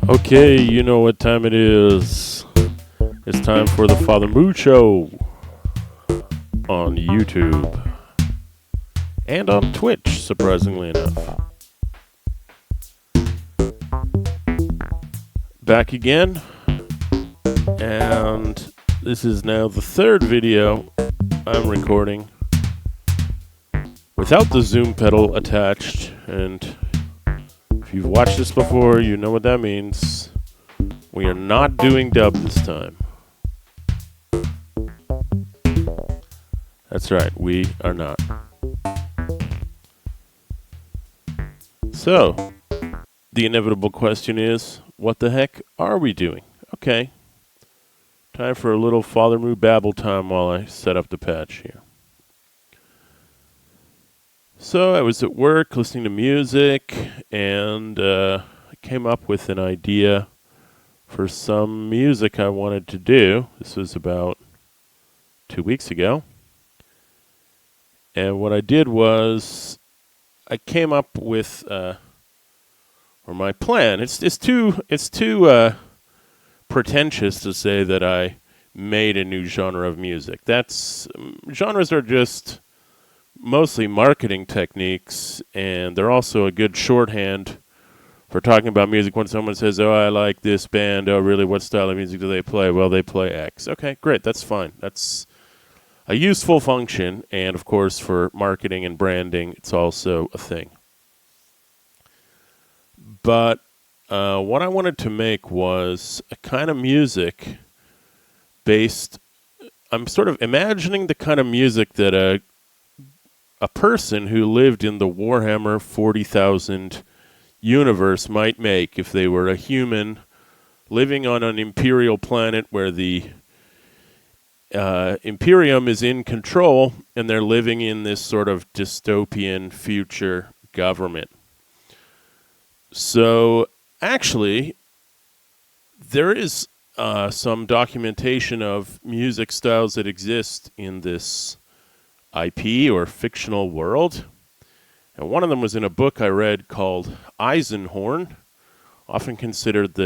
Okay, you know what time it is. It's time for the Father Mood Show on YouTube and on Twitch, surprisingly enough. Back again, and this is now the third video I'm recording without the zoom pedal attached, and if you've watched this before, you know what that means. We are not doing dub this time. That's right, we are not. So, the inevitable question is, what the heck are we doing? Okay, time for a little Father Moo babble time while I set up the patch here. So I was at work listening to music, and I came up with an idea for some music I wanted to do. This was about 2 weeks ago. And what I did was I came up with, or my plan, it's too pretentious to say that I made a new genre of music. Genres are just mostly marketing techniques, and they're also a good shorthand for talking about music. When someone says, oh, I like this band, oh, really, what style of music do they play? Well, they play X. Okay, great, that's fine. That's a useful function, and of course, for marketing and branding, it's also a thing. But what I wanted to make was a kind of music based, I'm sort of imagining the kind of music that a person who lived in the Warhammer 40,000 universe might make if they were a human living on an imperial planet where the Imperium is in control and they're living in this sort of dystopian future government. So, actually, there is some documentation of music styles that exist in this IP or fictional world. And one of them was in a book I read called Eisenhorn, often considered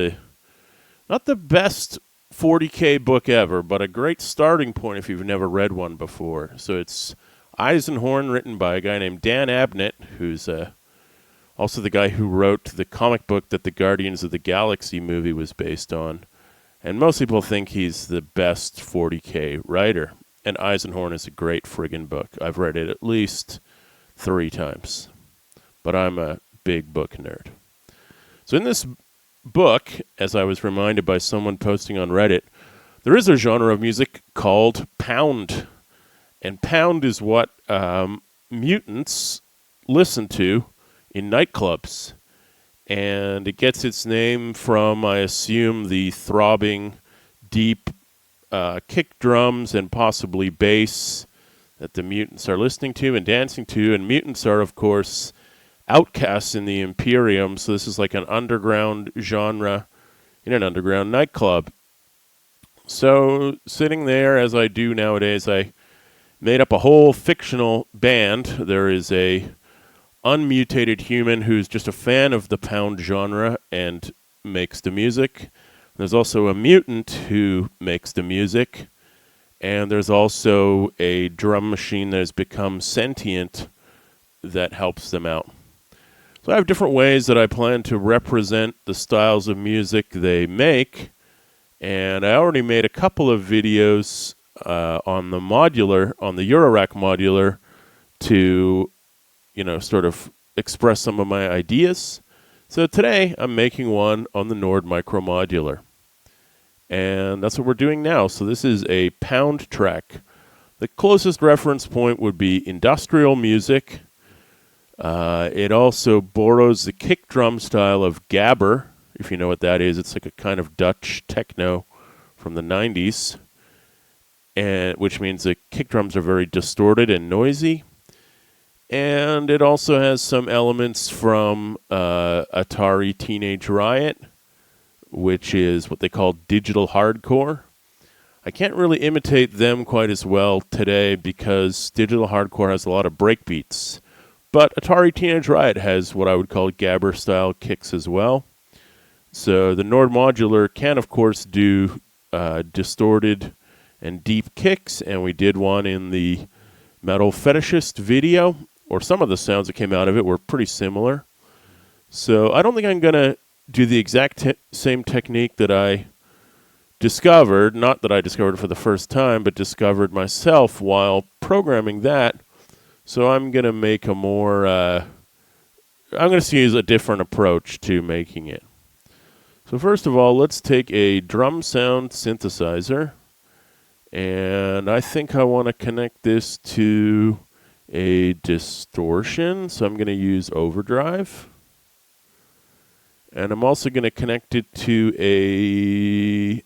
not the best 40K book ever, but a great starting point if you've never read one before. So it's Eisenhorn, written by a guy named Dan Abnett, who's also the guy who wrote the comic book that the Guardians of the Galaxy movie was based on. And most people think he's the best 40K writer. And Eisenhorn is a great friggin' book. I've read it at least 3 times. But I'm a big book nerd. So in this book, as I was reminded by someone posting on Reddit, there is a genre of music called pound. And pound is what mutants listen to in nightclubs. And it gets its name from, I assume, the throbbing, deep kick drums and possibly bass that the mutants are listening to and dancing to. And mutants are, of course, outcasts in the Imperium, so this is like an underground genre in an underground nightclub. So, sitting there, as I do nowadays, I made up a whole fictional band. There is a unmutated human who's just a fan of the pound genre and makes the music. There's also a mutant who makes the music. And there's also a drum machine that has become sentient that helps them out. So I have different ways that I plan to represent the styles of music they make. And I already made a couple of videos on the Eurorack modular to, sort of express some of my ideas. So today I'm making one on the Nord Micro Modular. And that's what we're doing now. So this is a pound track. The closest reference point would be industrial music. It also borrows the kick drum style of gabber, if you know what that is. It's like a kind of Dutch techno from the 90s, which means the kick drums are very distorted and noisy. And it also has some elements from Atari Teenage Riot, which is what they call digital hardcore. I can't really imitate them quite as well today because digital hardcore has a lot of breakbeats. But Atari Teenage Riot has what I would call gabber-style kicks as well. So the Nord Modular can, of course, do distorted and deep kicks, and we did one in the Metal Fetishist video, or some of the sounds that came out of it were pretty similar. So I don't think I'm going to do the exact same technique that I discovered, not that I discovered for the first time, but discovered myself while programming that. So I'm going to make a more, I'm going to use a different approach to making it. So first of all, let's take a drum sound synthesizer, and I think I want to connect this to a distortion, so I'm going to use overdrive. And I'm also going to connect it to a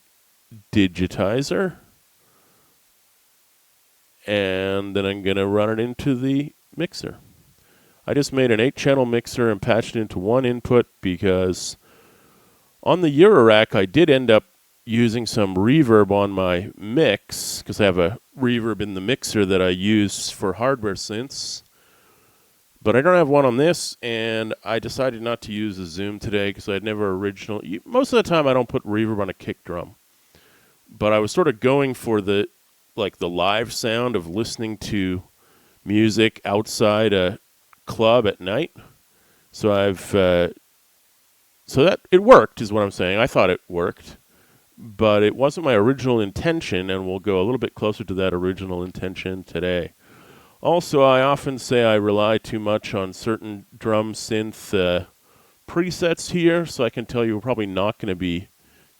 digitizer. And then I'm going to run it into the mixer. I just made an 8-channel mixer and patched it into one input because on the Eurorack I did end up using some reverb on my mix because I have a reverb in the mixer that I use for hardware synths. But I don't have one on this, and I decided not to use a Zoom today because I'd never most of the time I don't put reverb on a kick drum. But I was sort of going for the live sound of listening to music outside a club at night. So so that it worked is what I'm saying. I thought it worked, but it wasn't my original intention, and we'll go a little bit closer to that original intention today. Also, I often say I rely too much on certain drum synth presets here, so I can tell you we're probably not going to be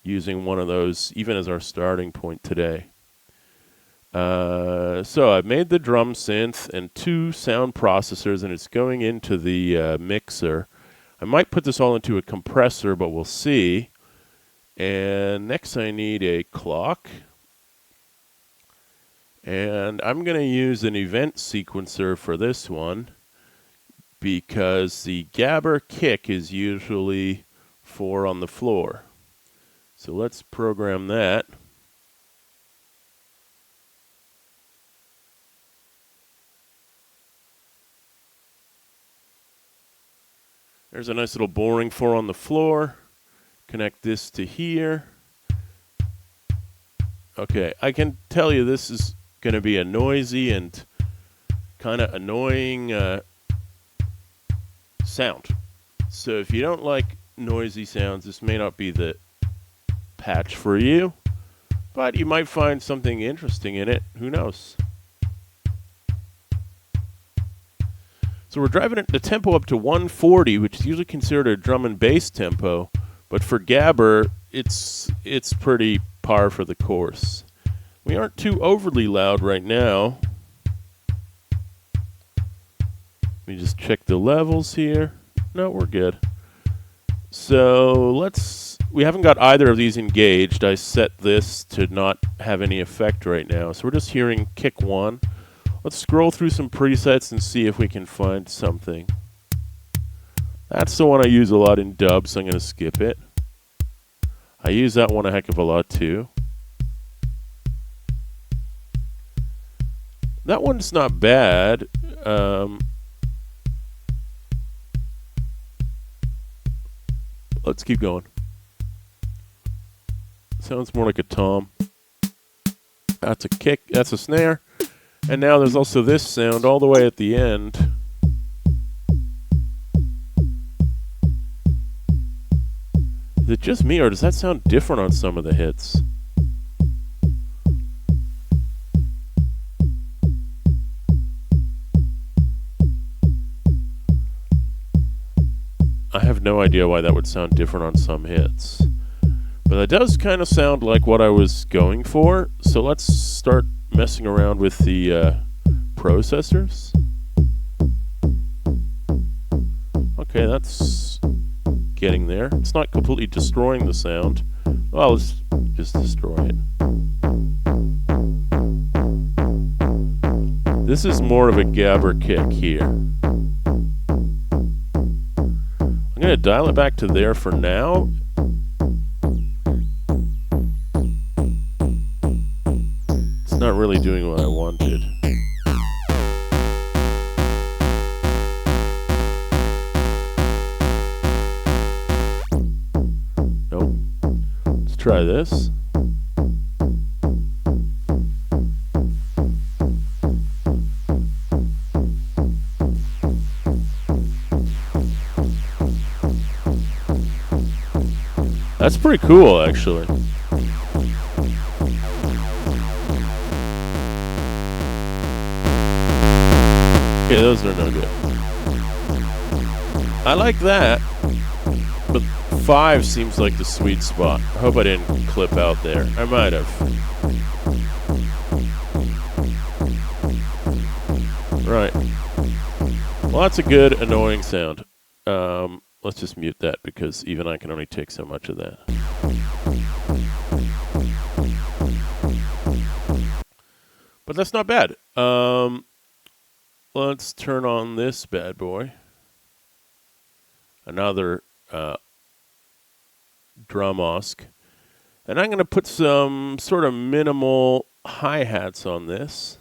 using one of those even as our starting point today. So I've made the drum synth and 2 sound processors, and it's going into the mixer. I might put this all into a compressor, but we'll see. And next I need a clock. And I'm going to use an event sequencer for this one because the gabber kick is usually 4 on the floor. So let's program that. There's a nice little boring 4 on the floor. Connect this to here. Okay, I can tell you this is going to be a noisy and kind of annoying sound. So if you don't like noisy sounds, this may not be the patch for you, but you might find something interesting in it. Who knows? So we're driving the tempo up to 140, which is usually considered a drum and bass tempo, but for gabber, it's pretty par for the course. We aren't too overly loud right now. Let me just check the levels here. No, we're good. So we haven't got either of these engaged. I set this to not have any effect right now. So we're just hearing kick 1. Let's scroll through some presets and see if we can find something. That's the one I use a lot in dubs, so I'm going to skip it. I use that one a heck of a lot too. That one's not bad. Let's keep going. Sounds more like a tom. That's a kick. That's a snare. And now there's also this sound all the way at the end. Is it just me, or does that sound different on some of the hits? I have no idea why that would sound different on some hits. But that does kind of sound like what I was going for. So let's start messing around with the processors. Okay, that's getting there. It's not completely destroying the sound. Well, let's just destroy it. This is more of a gabber kick here. I'm going to dial it back to there for now. It's not really doing what I wanted. try this. That's pretty cool, actually. Okay, those are no good. I like that, but 5 seems like the sweet spot. I hope I didn't clip out there. I might have. Right. Well, that's a good, annoying sound. Let's just mute that because even I can only take so much of that. But that's not bad. Let's turn on this bad boy. Another drum osc. And I'm going to put some sort of minimal hi-hats on this.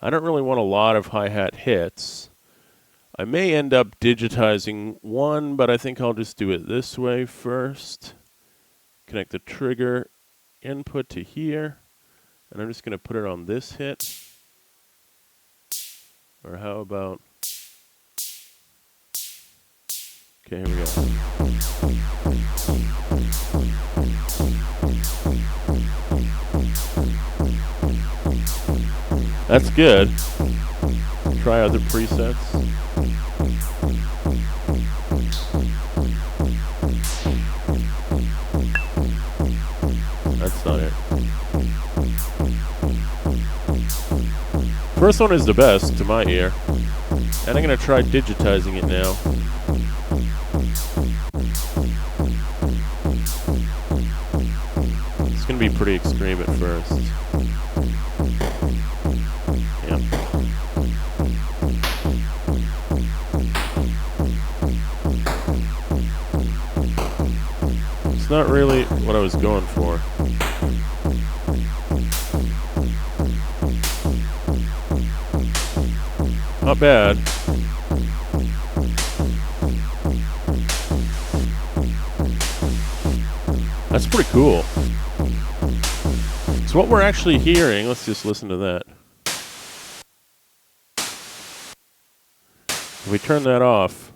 I don't really want a lot of hi-hat hits. I may end up digitizing one, but I think I'll just do it this way first. Connect the trigger input to here. And I'm just going to put it on this hit. Or how about... Okay, here we go. That's good. Try other presets. That's not it. First one is the best to my ear. And I'm going to try digitizing it now. It's going to be pretty extreme at first. Yeah. It's not really what I was going for. Not bad. That's pretty cool. So what we're actually hearing, let's just listen to that. If we turn that off,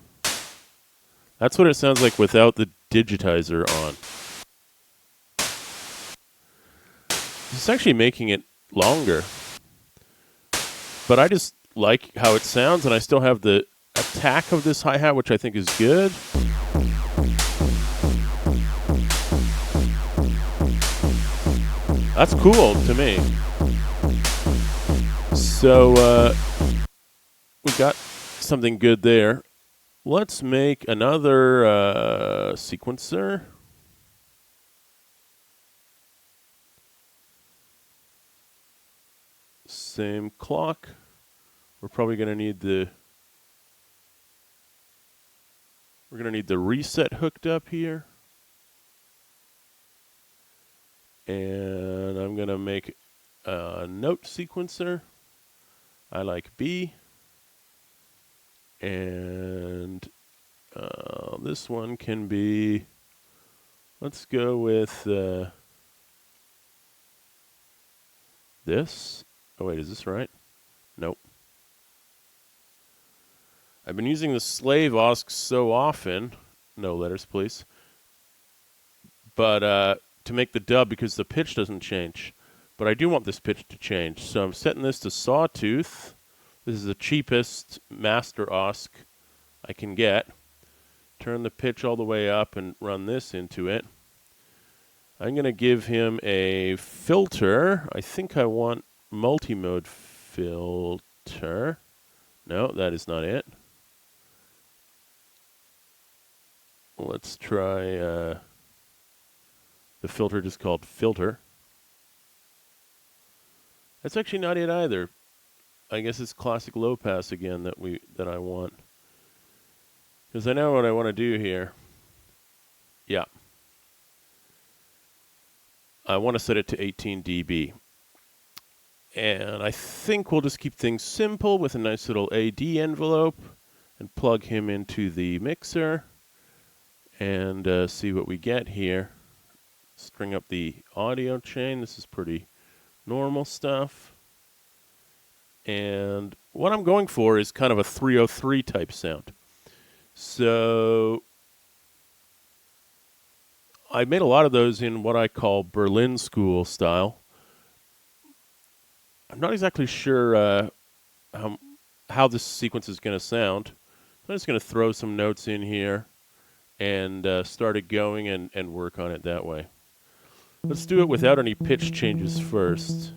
that's what it sounds like without the digitizer on. It's actually making it longer. But I just like how it sounds, and I still have the attack of this hi-hat, which I think is good. That's cool to me. So, we got something good there. Let's make another sequencer. Same clock. We're probably going to need the reset hooked up here. And I'm going to make a note sequencer. I like B. And this one can be, let's go with this. Oh, wait, is this right? Nope. I've been using the slave osc so often. No letters, please. But to make the dub because the pitch doesn't change. But I do want this pitch to change. So I'm setting this to sawtooth. This is the cheapest master osc I can get. Turn the pitch all the way up and run this into it. I'm going to give him a filter. I think I want multi-mode filter. No, that is not it. Let's try the filter just called filter. That's actually not it either. I guess it's classic low pass again that I want. Because I know what I want to do here. Yeah. I want to set it to 18 dB. And I think we'll just keep things simple with a nice little AD envelope and plug him into the mixer and see what we get here. string up the audio chain. This is pretty normal stuff. And what I'm going for is kind of a 303 type sound. So I made a lot of those in what I call Berlin School style. I'm not exactly sure how this sequence is going to sound. So I'm just going to throw some notes in here and start it going and work on it that way. Let's do it without any pitch changes first.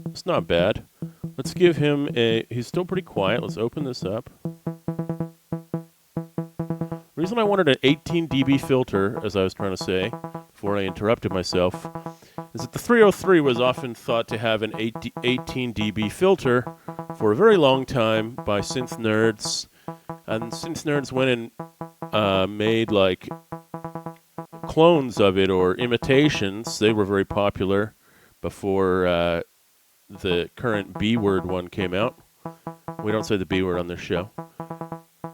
It's not bad. Let's give him he's still pretty quiet. Let's open this up. The reason I wanted an 18 dB filter, as I was trying to say, before I interrupted myself, is that the 303 was often thought to have an 18 dB filter for a very long time by synth nerds. And synth nerds went and made like clones of it or imitations. They were very popular before the current B word one came out. We don't say the B word on this show.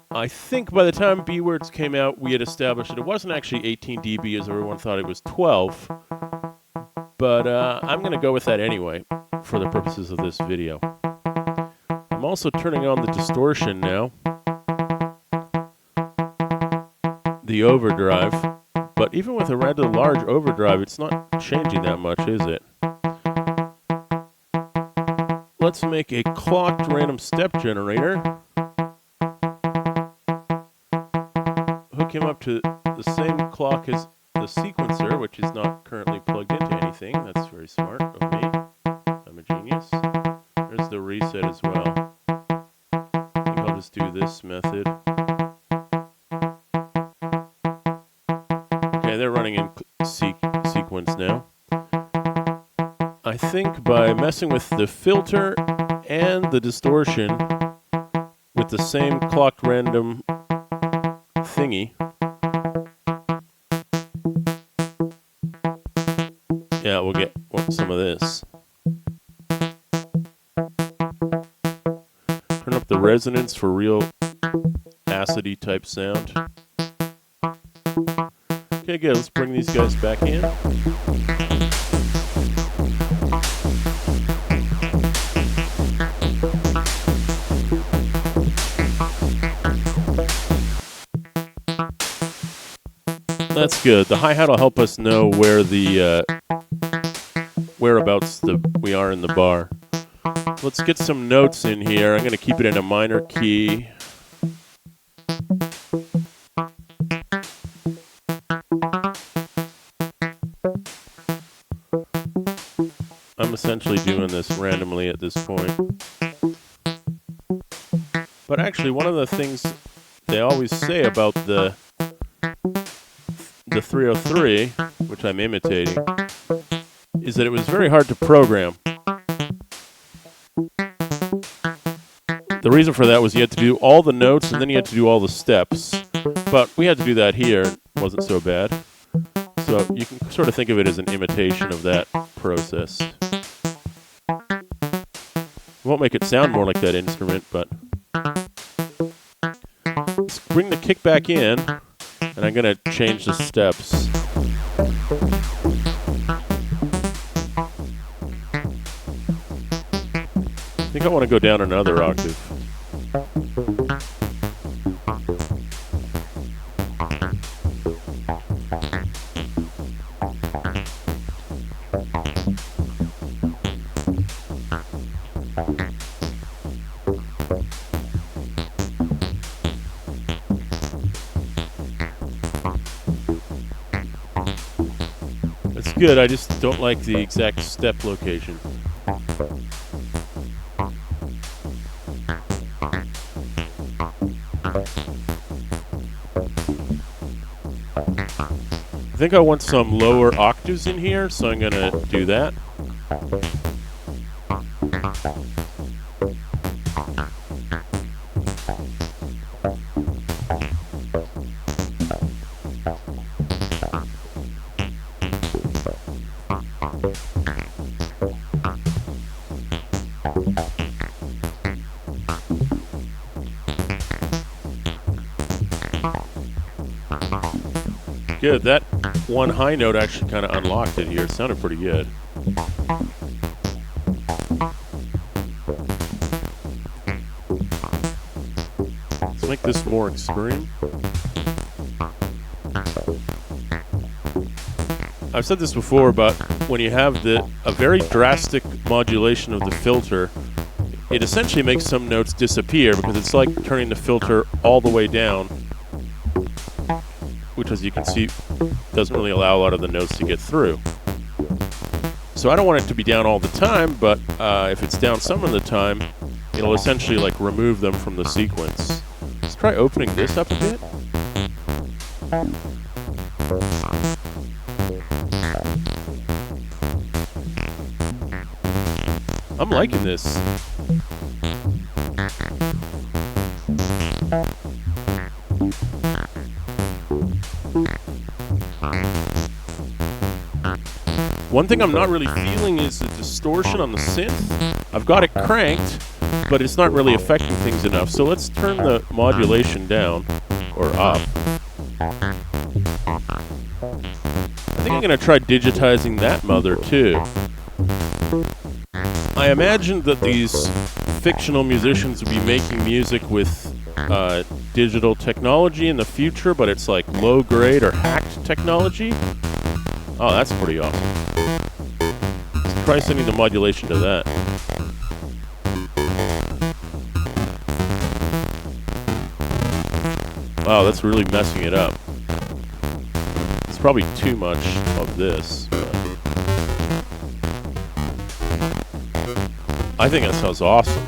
I think by the time B words came out, we had established that it wasn't actually 18 dB as everyone thought it was 12. But I'm going to go with that anyway for the purposes of this video. I'm also turning on the distortion now. The overdrive. But even with a rather large overdrive, it's not changing that much, is it? Let's make a clocked random step generator. Hook him up to the same clock as the sequencer, which is not currently plugged into anything. That's very smart of me. I'm a genius. There's the reset as well. I think I'll just do this method. Okay, they're running in sequence now. I think by messing with the filter and the distortion with the same clocked random thingy, yeah, we'll get some of this. Turn up the resonance for real acidy type sound. Okay, good. Let's bring these guys back in. That's good. The hi-hat will help us know where the whereabouts we are in the bar. Let's get some notes in here. I'm going to keep it in a minor key. I'm essentially doing this randomly at this point. But actually, one of the things they always say about the 303, which I'm imitating, is that it was very hard to program. The reason for that was you had to do all the notes and then you had to do all the steps. But we had to do that here. It wasn't so bad. So you can sort of think of it as an imitation of that process. It won't make it sound more like that instrument, but let's bring the kick back in, and I'm going to change the steps. I think I want to go down another octave. That's good, I just don't like the exact step location. I think I want some lower octaves in here, so I'm going to do that. good. That one high note actually kind of unlocked it here. It sounded pretty good. Let's make this more extreme. I've said this before, but when you have a very drastic modulation of the filter, it essentially makes some notes disappear because it's like turning the filter all the way down, which, as you can see, doesn't really allow a lot of the notes to get through. So I don't want it to be down all the time, but if it's down some of the time, it'll essentially like remove them from the sequence. Let's try opening this up a bit. I'm liking this. One thing I'm not really feeling is the distortion on the synth. I've got it cranked, but it's not really affecting things enough. So let's turn the modulation down, or up. I think I'm going to try digitizing that mother too. I imagined that these fictional musicians would be making music with digital technology in the future, but it's like low-grade or hacked technology. Oh, that's pretty awesome. Let's try sending the modulation to that. Wow, that's really messing it up. It's probably too much of this. I think that sounds awesome.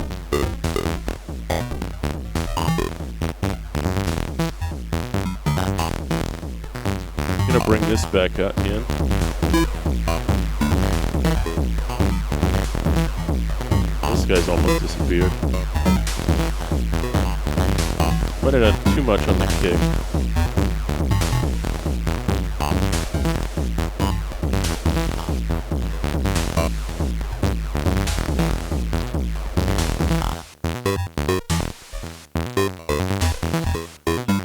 I'm gonna bring this back up in. This guy's almost disappeared. Might have done too much on the kick.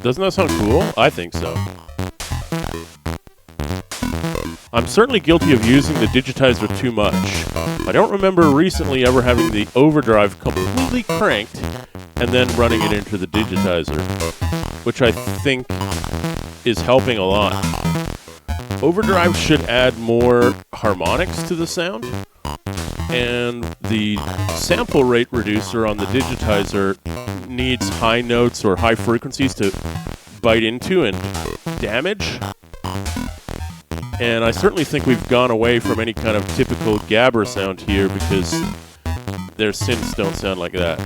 Doesn't that sound cool? I think so. I'm certainly guilty of using the digitizer too much. I don't remember recently ever having the overdrive completely cranked and then running it into the digitizer, which I think is helping a lot. Overdrive should add more harmonics to the sound, and the sample rate reducer on the digitizer needs high notes or high frequencies to bite into and damage. And I certainly think we've gone away from any kind of typical gabber sound here because their synths don't sound like that.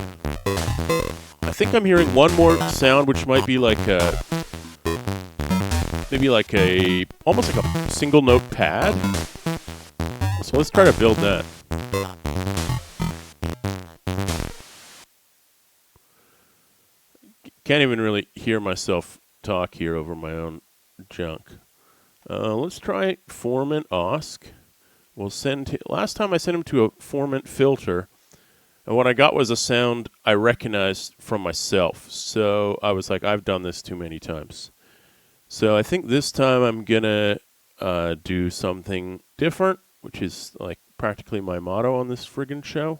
I think I'm hearing one more sound which might be like almost like a single note pad. So let's try to build that. Can't even really hear myself talk here over my own junk. Let's try Formant Osc. Last time I sent him to a Formant filter, and what I got was a sound I recognized from myself. So I was like, I've done this too many times. So I think this time I'm gonna do something different, which is like practically my motto on this friggin' show.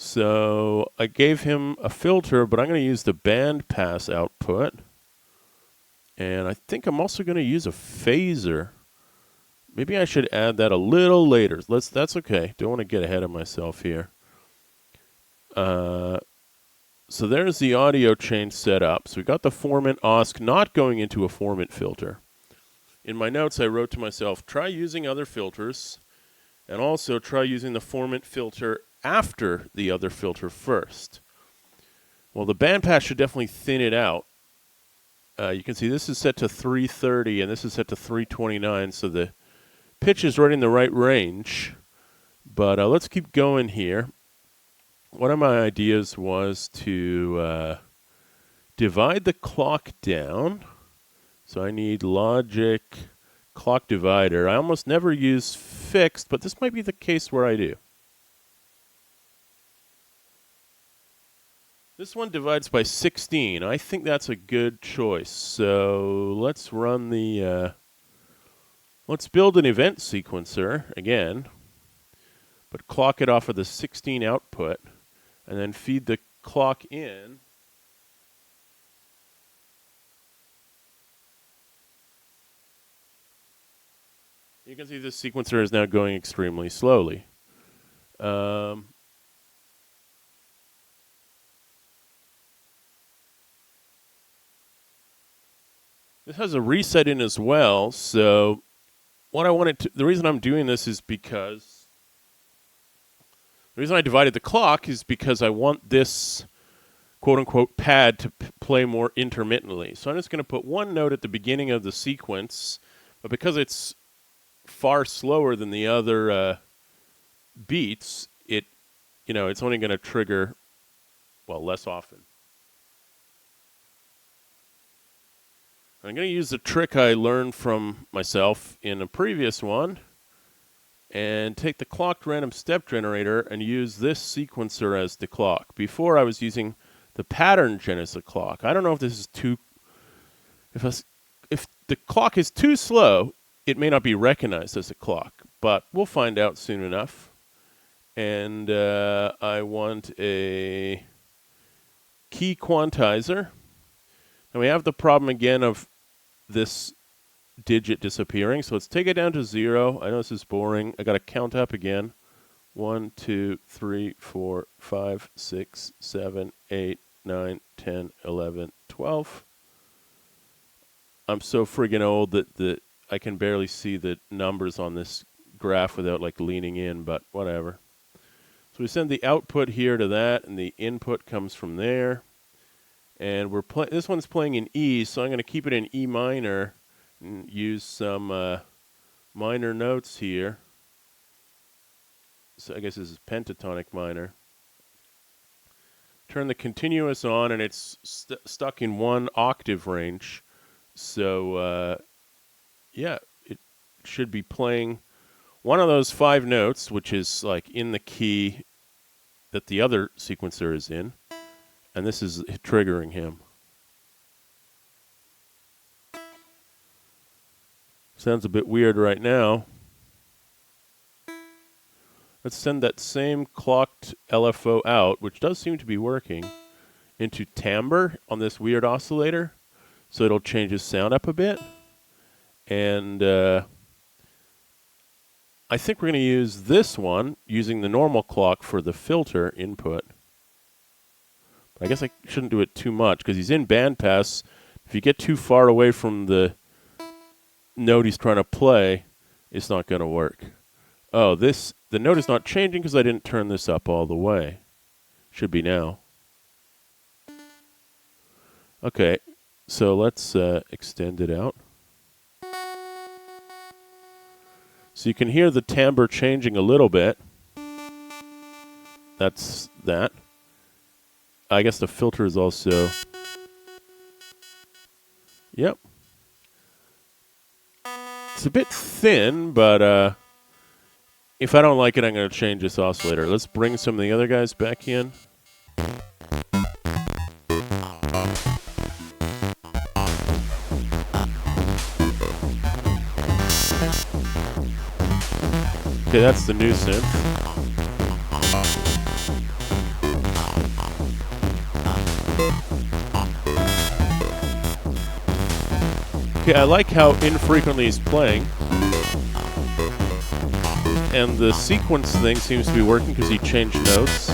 So I gave him a filter, but I'm going to use the band pass output. And I think I'm also going to use a phaser. Maybe I should add that a little later. That's okay. Don't want to get ahead of myself here. So there's the audio chain set up. So we got the Formant Osc not going into a Formant filter. In my notes, I wrote to myself, try using other filters, and also try using the Formant filter after the other filter first. Well, the bandpass should definitely thin it out. You can see this is set to 330 and this is set to 329, so the pitch is right in the right range. But let's keep going here. One of my ideas was to divide the clock down. So I need Logic clock divider. I almost never use fixed, but this might be the case where I do. This one divides by 16. I think that's a good choice. So let's run the, let's build an event sequencer again, but clock it off of the 16 output, and then feed the clock in. You can see this sequencer is now going extremely slowly. This has a reset in as well, so what I wanted to, the reason I'm doing this is because, the reason I divided the clock is because I want this quote-unquote pad to play more intermittently. So I'm just going to put one note at the beginning of the sequence, but because it's far slower than the other beats, it's only going to trigger, well, less often. I'm going to use the trick I learned from myself in a previous one and take the clocked random step generator and use this sequencer as the clock. Before I was using the pattern gen as the clock. I don't know if this is too, if the clock is too slow, it may not be recognized as a clock, but we'll find out soon enough. And I want a key quantizer. And we have the problem again of this digit disappearing. So let's take it down to 0. I know this is boring. I got to count up again. 1, 2, 3, 4, 5, 6, 7, 8, 9, 10, 11, 12. I'm so friggin' old that I can barely see the numbers on this graph without like leaning in, but whatever. So we send the output here to that, and the input comes from there. And this one's playing in E, so I'm going to keep it in E minor and use some minor notes here. So I guess this is pentatonic minor. Turn the continuous on, and it's stuck in 1 octave range. So, yeah, it should be playing one of those 5 notes, which is like in the key that the other sequencer is in. And this is triggering him. Sounds a bit weird right now. Let's send that same clocked LFO out, which does seem to be working, into timbre on this weird oscillator. So it'll change his sound up a bit. And I think we're going to use this one using the normal clock for the filter input. I guess I shouldn't do it too much because he's in bandpass. If you get too far away from the note he's trying to play, it's not going to work. Oh, the note is not changing because I didn't turn this up all the way. Should be now. Okay, so let's extend it out. So you can hear the timbre changing a little bit. That's that. I guess the filter is also... Yep. It's a bit thin, but if I don't like it, I'm going to change this oscillator. Let's bring some of the other guys back in. Okay, that's the new synth. Okay, I like how infrequently he's playing. And the sequence thing seems to be working because he changed notes.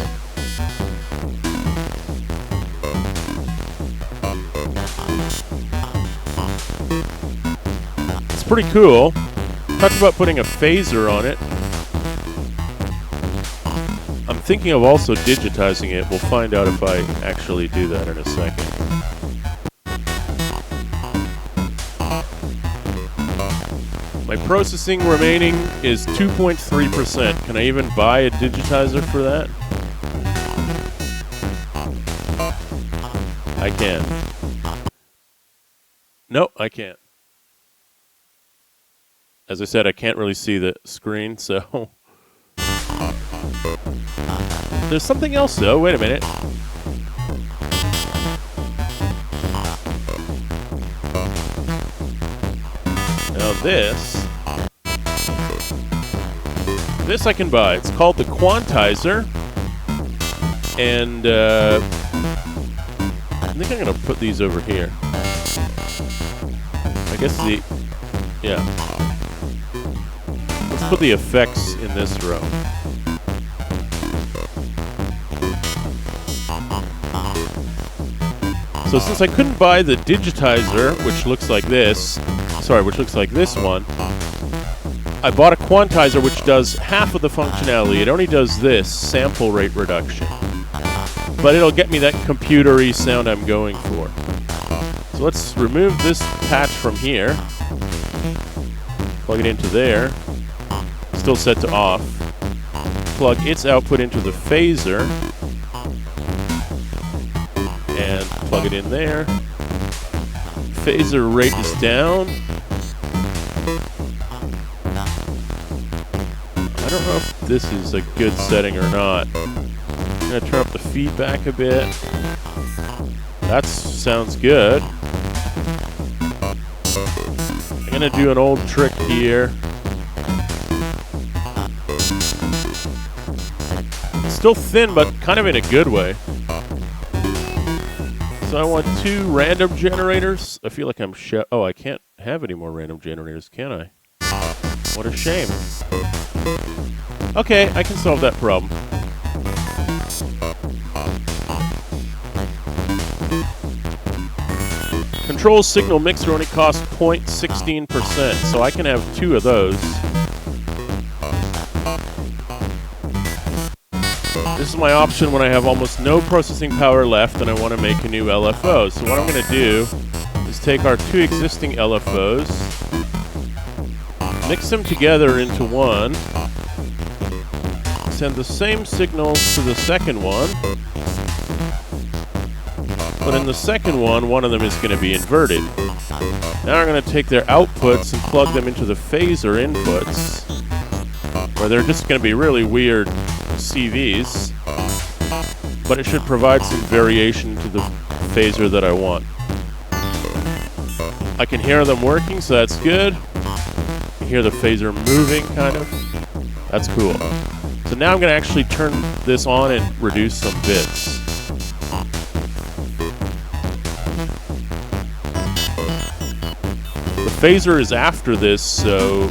It's pretty cool. Talked about putting a phaser on it. I'm thinking of also digitizing it. We'll find out if I actually do that in a second. My processing remaining is 2.3%. Can I even buy a digitizer for that? I can. No, I can't. As I said, I can't really see the screen, so... There's something else, though. Wait a minute. this. This I can buy. It's called the Quantizer. And I think I'm going to put these over here. I guess yeah. Let's put the effects in this row. So since I couldn't buy the digitizer, which looks like this, which looks like this one, I bought a quantizer which does half of the functionality. It only does this, sample rate reduction. But it'll get me that computery sound I'm going for. So let's remove this patch from here. Plug it into there. Still set to off. Plug its output into the phaser. And plug it in there. Phaser rate is down. I don't know if this is a good setting or not. I'm going to turn up the feedback a bit. That sounds good. I'm going to do an old trick here. It's still thin, but kind of in a good way. So I want 2 random generators. I feel like I'm oh, I can't have any more random generators, can I? What a shame. Okay, I can solve that problem. Control signal mixer only costs 0.16%, so I can have 2 of those. This is my option when I have almost no processing power left and I want to make a new LFO. So what I'm going to do is take our 2 existing LFOs, mix them together into one, send the same signal to the second one, but in the second one of them is going to be inverted. Now I'm going to take their outputs and plug them into the phaser inputs, where they're just going to be really weird CVs, but it should provide some variation to the phaser that I want. I can hear them working, so that's good. I can hear the phaser moving, kind of. That's cool. So now I'm going to actually turn this on and reduce some bits. The phaser is after this, so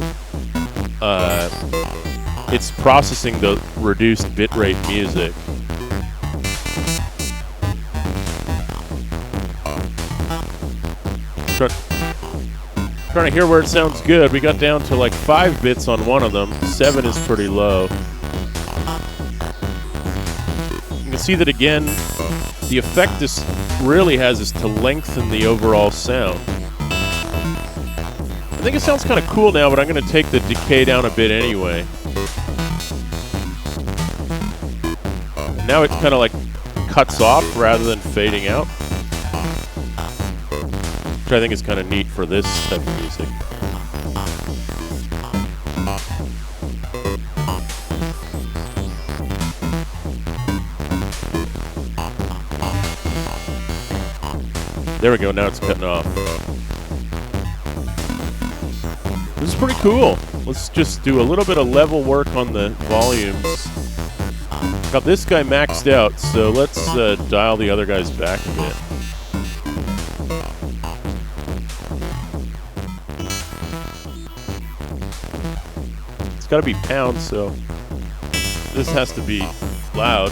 it's processing the reduced bitrate music. Trying to hear where it sounds good. We got down to like 5 bits on one of them. 7 is pretty low. You can see that again, the effect this really has is to lengthen the overall sound. I think it sounds kind of cool now, but I'm going to take the decay down a bit anyway. Now it kind of like cuts off rather than fading out, which I think is kind of neat for this type of music. There we go, now it's cutting off. This is pretty cool. Let's just do a little bit of level work on the volumes. Got this guy maxed out, so let's dial the other guys back a bit. It's got to be pound, so this has to be loud.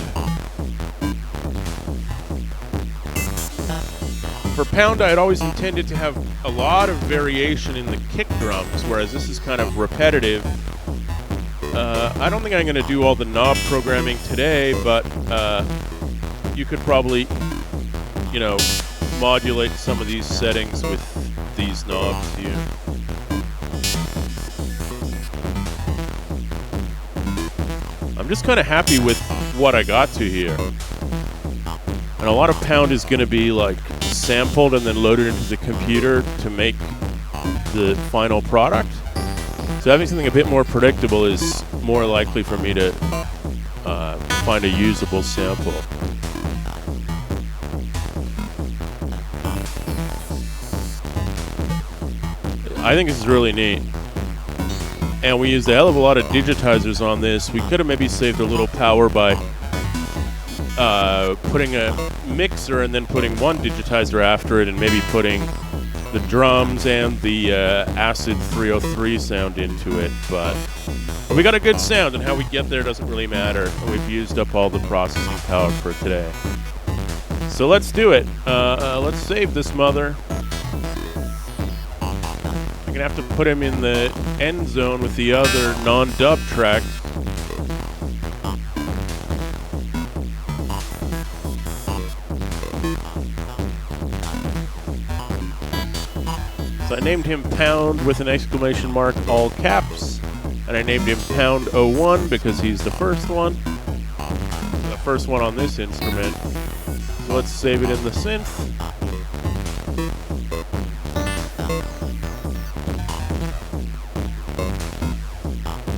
For pound, I had always intended to have a lot of variation in the kick drums, whereas this is kind of repetitive. I don't think I'm going to do all the knob programming today, but you could probably, modulate some of these settings with these knobs here. I'm just kind of happy with what I got to here. And a lot of pound is going to be like sampled and then loaded into the computer to make the final product. So having something a bit more predictable is more likely for me to find a usable sample. I think this is really neat. and we used a hell of a lot of digitizers on this. We could have maybe saved a little power by putting a mixer and then putting one digitizer after it, and maybe putting the drums and the Acid 303 sound into it. But we got a good sound, and how we get there doesn't really matter. We've used up all the processing power for today. So let's do it. Let's save this mother. I'm going to have to put him in the end zone with the other non-dub track. So I named him Pound with an exclamation mark, all caps. And I named him Pound 01 because he's the first one. The first one on this instrument. So let's save it in the synth.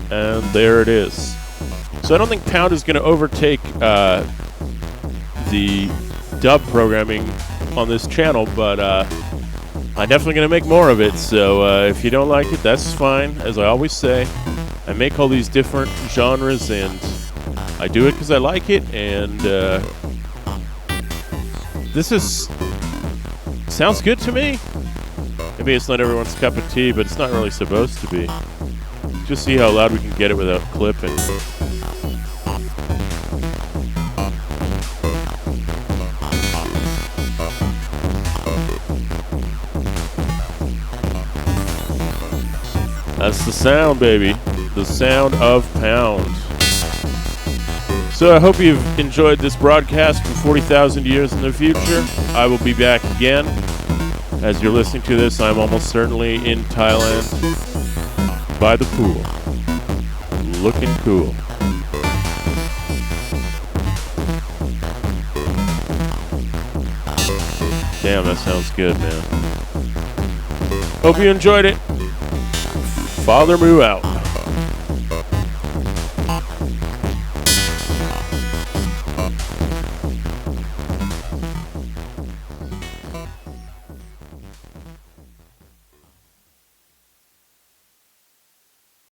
And there it is. So I don't think Pound is going to overtake the dub programming on this channel, but I'm definitely going to make more of it. So if you don't like it, that's fine. As I always say, I make all these different genres, and I do it because I like it. And this sounds good to me. Maybe it's not everyone's cup of tea, but it's not really supposed to be. Just see how loud we can get it without clipping. That's the sound, baby. The sound of Pound. So I hope you've enjoyed this broadcast for 40,000 years in the future. I will be back again. As you're listening to this, I'm almost certainly in Thailand by the pool. Looking cool. Damn, that sounds good, man. Hope you enjoyed it. Father Moo out.